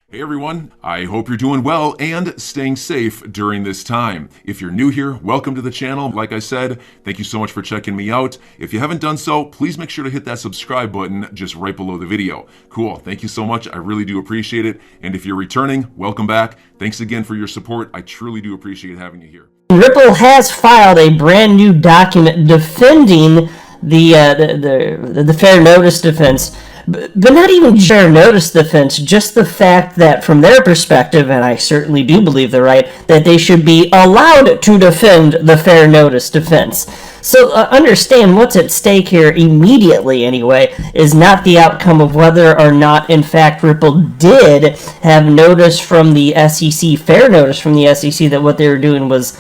Hey everyone, I hope you're doing well and staying safe during this time. If you're new here, welcome to the channel. Like I said, thank you so much for checking me out. If you haven't done so, please make sure to hit that subscribe button just right below the video. Cool, thank you so much. I really do appreciate it. And if you're returning, welcome back. Thanks again for your support. I truly do appreciate having you here. Ripple has filed a brand new document defending the fair notice defense. But not even fair notice defense, just the fact that from their perspective, and I certainly do believe they're right, that they should be allowed to defend the fair notice defense. So understand what's at stake here immediately anyway is not the outcome of whether or not in fact Ripple did have notice from the SEC, fair notice from the SEC that what they were doing was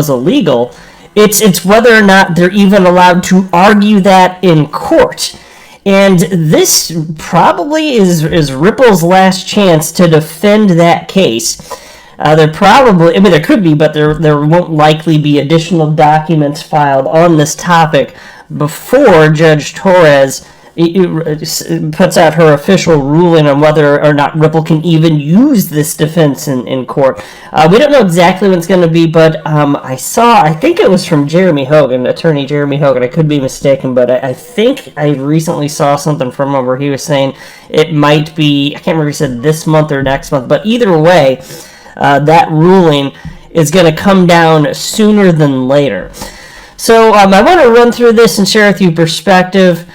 illegal. It's whether or not they're even allowed to argue that in court. And this probably is Ripple's last chance to defend that case. There could be, but there won't likely be additional documents filed on this topic before Judge Torres puts out her official ruling on whether or not Ripple can even use this defense in court. We don't know exactly when it's going to be, but I think it was from Jeremy Hogan, attorney Jeremy Hogan. I could be mistaken, but I think I recently saw something from him where he was saying it might be, I can't remember if he said this month or next month, but either way, that ruling is going to come down sooner than later. So I want to run through this and share with you perspective,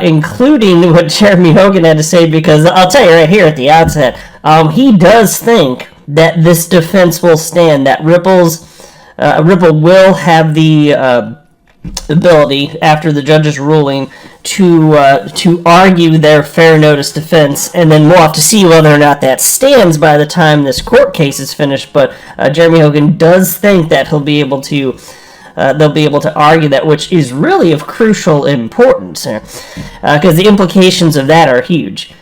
including what Jeremy Hogan had to say, because I'll tell you right here at the outset, he does think that this defense will stand, that Ripple will have the ability, after the judge's ruling, to argue their fair notice defense, and then we'll have to see whether or not that stands by the time this court case is finished. But Jeremy Hogan does think that they'll be able to argue that, which is really of crucial importance, because the implications of that are huge.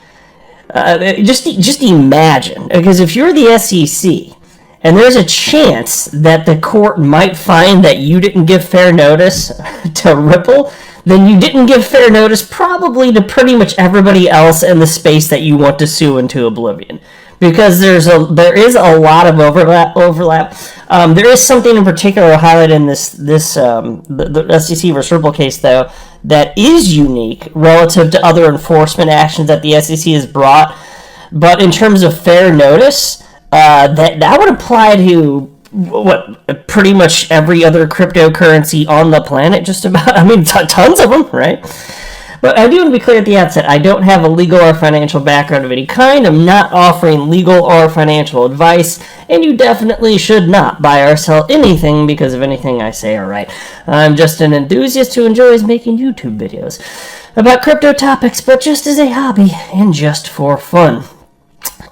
Just imagine, because if you're the SEC, and there's a chance that the court might find that you didn't give fair notice to Ripple, then you didn't give fair notice probably to pretty much everybody else in the space that you want to sue into oblivion. Because there is a lot of overlap. There is something in particular highlighted in the SEC versus Ripple case, though, that is unique relative to other enforcement actions that the SEC has brought. But in terms of fair notice, that would apply to pretty much every other cryptocurrency on the planet. Just about, tons of them, right? But I do want to be clear at the outset, I don't have a legal or financial background of any kind. I'm not offering legal or financial advice, and you definitely should not buy or sell anything because of anything I say or write. I'm just an enthusiast who enjoys making YouTube videos about crypto topics, but just as a hobby and just for fun.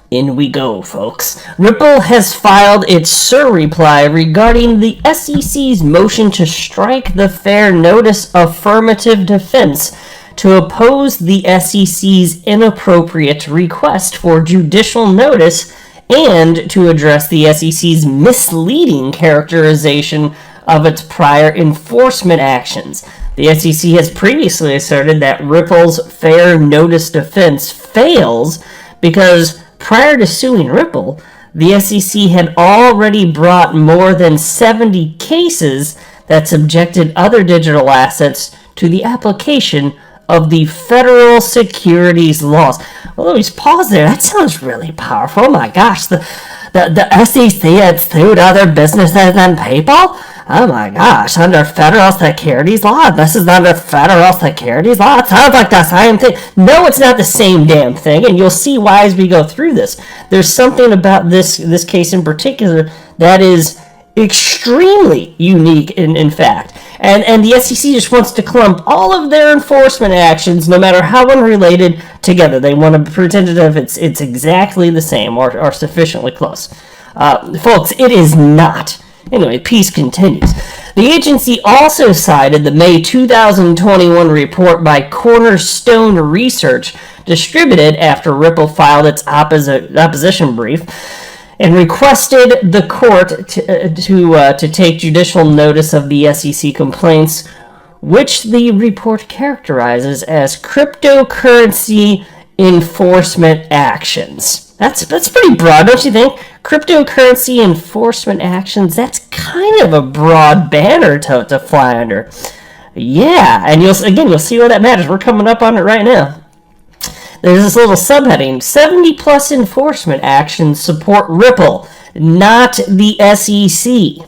In we go, folks. Ripple has filed its SIR reply regarding the SEC's motion to strike the fair notice affirmative defense to oppose the SEC's inappropriate request for judicial notice and to address the SEC's misleading characterization of its prior enforcement actions. The SEC has previously asserted that Ripple's fair notice defense fails because prior to suing Ripple, the SEC had already brought more than 70 cases that subjected other digital assets to the application of the federal securities laws. Well, let me just pause there. That sounds really powerful. Oh my gosh, the SEC had sued other businesses and people? Oh my gosh, under federal securities law? This is under federal securities law? It sounds like the same thing. No, it's not the same damn thing, and you'll see why as we go through this. There's something about this case in particular that is extremely unique in fact. And the SEC just wants to clump all of their enforcement actions, no matter how unrelated, together. They want to pretend as if it's exactly the same or sufficiently close. Folks, it is not. Anyway, peace continues. The agency also cited the May 2021 report by Cornerstone Research, distributed after Ripple filed its opposition brief, and requested the court to take judicial notice of the SEC complaints, which the report characterizes as cryptocurrency enforcement actions. That's pretty broad, don't you think? Cryptocurrency enforcement actions, that's kind of a broad banner to fly under. Yeah, and you'll see why that matters. We're coming up on it right now. There's this little subheading, 70 plus enforcement actions support Ripple, not the SEC.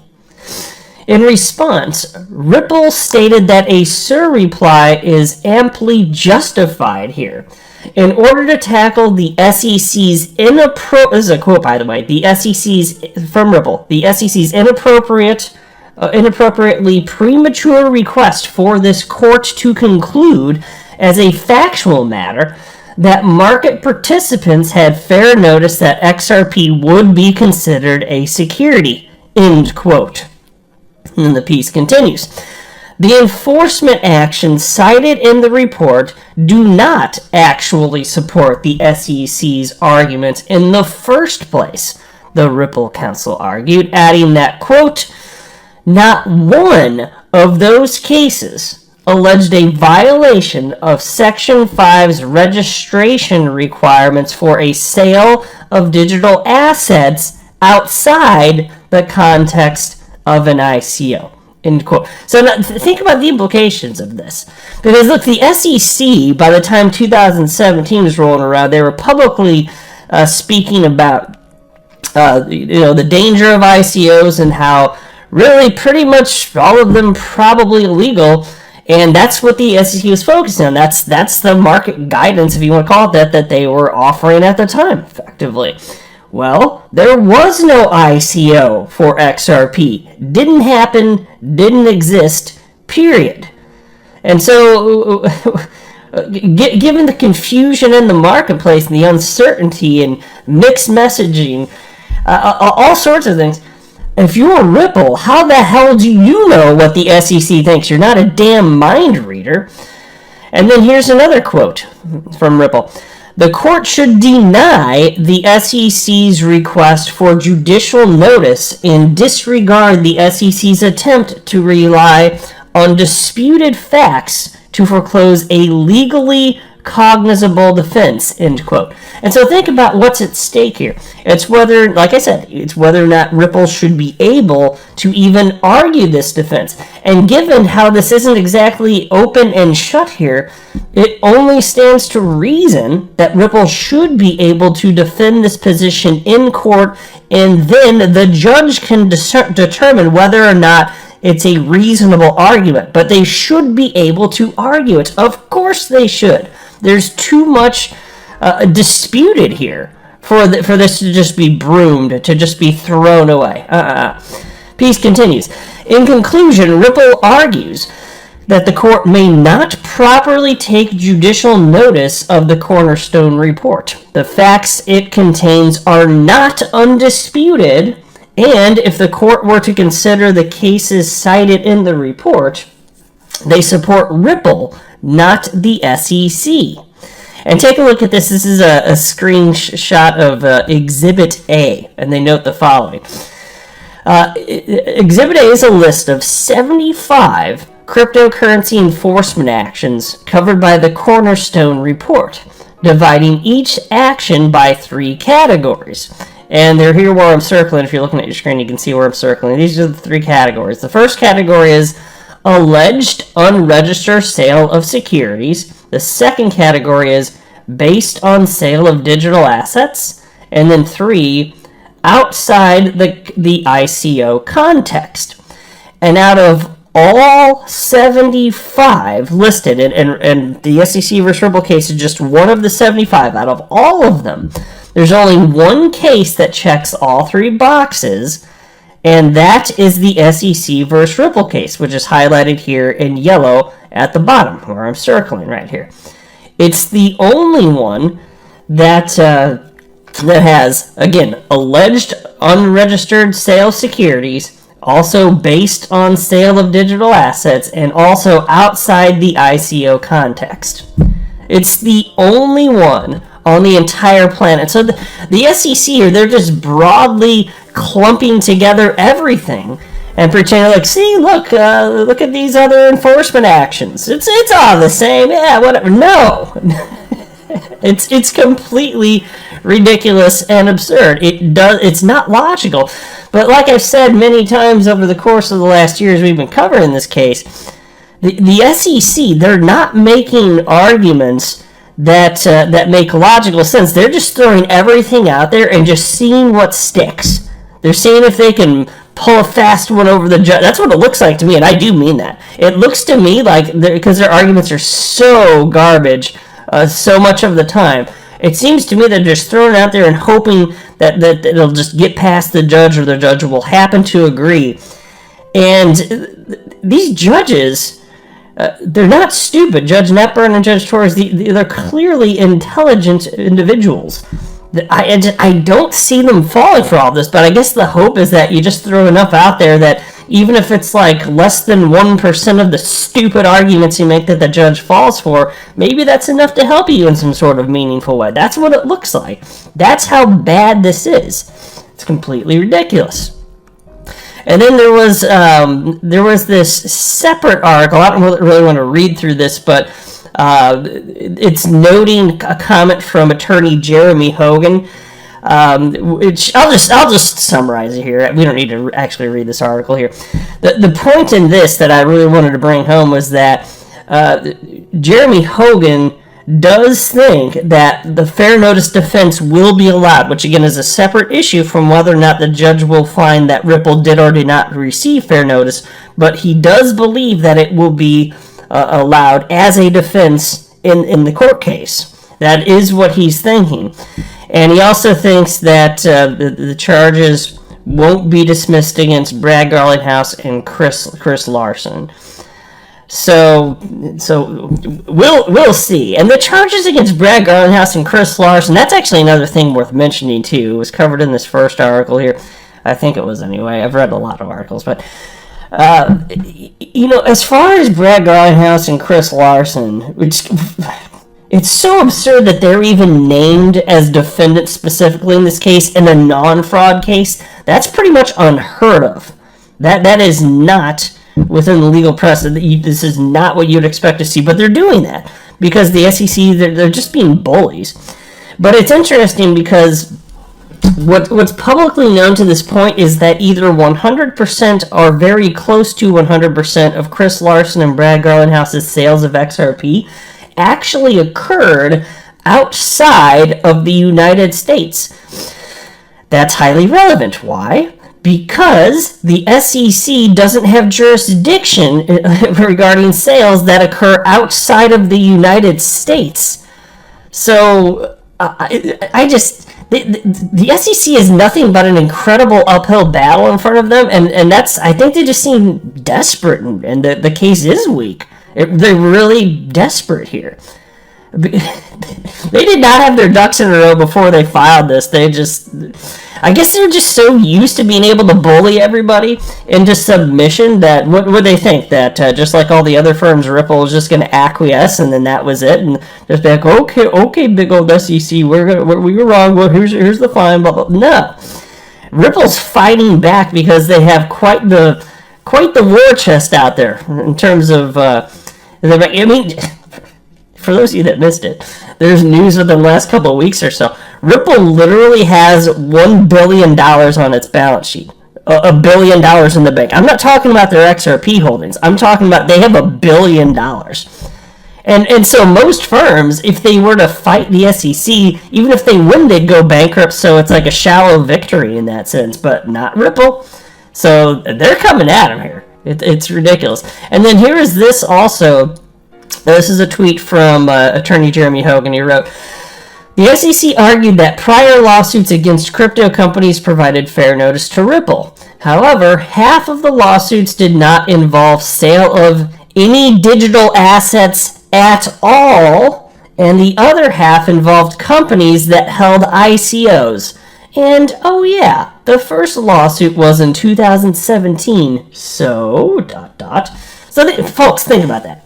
In response, Ripple stated that a surreply is amply justified here. In order to tackle the SEC's this is a quote, by the way, the SEC's from Ripple, the SEC's inappropriately premature request for this court to conclude as a factual matter that market participants had fair notice that XRP would be considered a security, end quote. And then the piece continues. The enforcement actions cited in the report do not actually support the SEC's arguments in the first place, the Ripple Council argued, adding that, quote, not one of those cases alleged a violation of Section 5's registration requirements for a sale of digital assets outside the context of an ICO. End quote. So now, think about the implications of this. Because look, the SEC, by the time 2017 was rolling around, they were publicly speaking about the danger of ICOs and how really pretty much all of them probably illegal. And that's what the SEC was focusing on. That's the market guidance, if you want to call it that they were offering at the time, effectively. Well, there was no ICO for XRP. Didn't happen, didn't exist, period. And so, given the confusion in the marketplace and the uncertainty and mixed messaging, all sorts of things, if you're Ripple, how the hell do you know what the SEC thinks? You're not a damn mind reader. And then here's another quote from Ripple. The court should deny the SEC's request for judicial notice and disregard the SEC's attempt to rely on disputed facts to foreclose a legally cognizable defense, end quote. And so think about what's at stake here. It's whether, like I said, it's whether or not Ripple should be able to even argue this defense. And given how this isn't exactly open and shut here, it only stands to reason that Ripple should be able to defend this position in court, and then the judge can determine whether or not it's a reasonable argument. But they should be able to argue it. Of course they should. There's too much disputed here for this to just be broomed, to just be thrown away. Piece continues. In conclusion, Ripple argues that the court may not properly take judicial notice of the Cornerstone report. The facts it contains are not undisputed, and if the court were to consider the cases cited in the report, they support Ripple, not the SEC. And take a look at this. This is a screenshot of Exhibit A, and they note the following. Exhibit A is a list of 75 cryptocurrency enforcement actions covered by the Cornerstone report, dividing each action by 3 categories. And they're here where I'm circling. If you're looking at your screen, you can see where I'm circling. These are the 3 categories. The first category is alleged unregistered sale of securities. The second category is based on sale of digital assets. And then 3, outside the ICO context. And out of all 75 listed, and the SEC versus Ripple case is just one of the 75. Out of all of them, there's only one case that checks all 3 boxes, and that is the SEC versus Ripple case, which is highlighted here in yellow at the bottom, where I'm circling right here. It's the only one that has, again, alleged unregistered sale securities, also based on sale of digital assets, and also outside the ICO context. It's the only one on the entire planet. So the SEC here, they're just broadly clumping together everything and pretending like, see, look at these other enforcement actions. It's all the same. Yeah, whatever. No. It's completely ridiculous and absurd. It's not logical. But like I've said many times over the course of the last years we've been covering this case, the SEC, they're not making arguments that make logical sense. They're just throwing everything out there and just seeing what sticks. They're seeing if they can pull a fast one over the judge. That's what it looks like to me, and I do mean that. It looks to me like, because their arguments are so garbage so much of the time, it seems to me they're just throwing it out there and hoping that it'll just get past the judge, or the judge will happen to agree. And these judges, they're not stupid. Judge Netburn and Judge Torres, they're clearly intelligent individuals. I don't see them falling for all this, but I guess the hope is that you just throw enough out there that even if it's like less than 1% of the stupid arguments you make that the judge falls for, maybe that's enough to help you in some sort of meaningful way. That's what it looks like. That's how bad this is. It's completely ridiculous. And then there was this separate article. I don't really want to read through this, but it's noting a comment from attorney Jeremy Hogan, which I'll just summarize it here. We don't need to actually read this article here. The point in this that I really wanted to bring home was that Jeremy Hogan does think that the fair notice defense will be allowed, which again is a separate issue from whether or not the judge will find that Ripple did or did not receive fair notice, but he does believe that it will be allowed as a defense in the court case. That is what he's thinking. And he also thinks that the charges won't be dismissed against Brad Garlinghouse and Chris Larson. So we'll see. And the charges against Brad Garlinghouse and Chris Larson, that's actually another thing worth mentioning too. It was covered in this first article here. I think it was anyway. I've read a lot of articles, but as far as Brad Garlinghouse and Chris Larson, it's so absurd that they're even named as defendants specifically in this case in a non-fraud case. That's pretty much unheard of. That is not within the legal precedent. This is not what you'd expect to see, but they're doing that because the SEC, they're just being bullies. But it's interesting because what's publicly known to this point is that either 100% or very close to 100% of Chris Larson and Brad Garlinghouse's sales of XRP actually occurred outside of the United States. That's highly relevant. Why? Because the SEC doesn't have jurisdiction regarding sales that occur outside of the United States. So the SEC is nothing but an incredible uphill battle in front of them, and I think they just seem desperate, and the case is weak. They're really desperate here. They did not have their ducks in a row before they filed this. I guess they're just so used to being able to bully everybody into submission that what would they think? That just like all the other firms, Ripple was just going to acquiesce and then that was it, and just be like, okay, big old SEC, we were wrong. Well, here's the fine. Blah, blah. No, Ripple's fighting back because they have quite the war chest out there in terms of. For those of you that missed it, there's news within the last couple of weeks or so. Ripple literally has $1 billion on its balance sheet. $1 billion in the bank. I'm not talking about their XRP holdings. I'm talking about they have $1 billion. And so most firms, if they were to fight the SEC, even if they win, they'd go bankrupt. So it's like a shallow victory in that sense, but not Ripple. So they're coming at them here. It's ridiculous. And then here is this also. This is a tweet from attorney Jeremy Hogan. He wrote, the SEC argued that prior lawsuits against crypto companies provided fair notice to Ripple. However, half of the lawsuits did not involve sale of any digital assets at all, and the other half involved companies that held ICOs. And, oh yeah, the first lawsuit was in 2017, so, ... So, folks, think about that.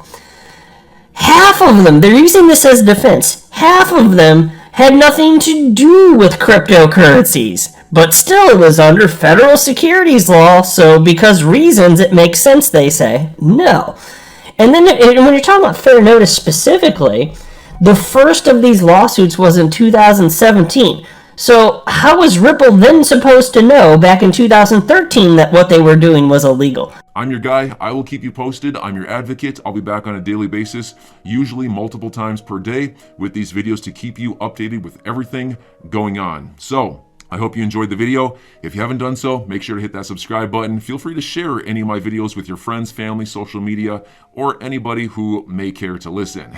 Half of them, they're using this as defense, half of them had nothing to do with cryptocurrencies. But still, it was under federal securities law, so because reasons, it makes sense, they say. No. And then when you're talking about fair notice specifically, The first of these lawsuits was in 2017. So how was Ripple then supposed to know back in 2013 that what they were doing was illegal? I'm your guy. I will keep you posted. I'm your advocate. I'll be back on a daily basis, usually multiple times per day, with these videos to keep you updated with everything going on. So I hope you enjoyed the video. If you haven't done so, make sure to hit that subscribe button. Feel free to share any of my videos with your friends, family, social media, or anybody who may care to listen.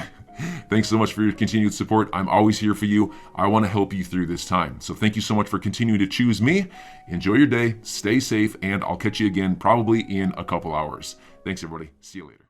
Thanks so much for your continued support. I'm always here for you. I want to help you through this time. So thank you so much for continuing to choose me. Enjoy your day, stay safe, and I'll catch you again probably in a couple hours. Thanks, everybody. See you later.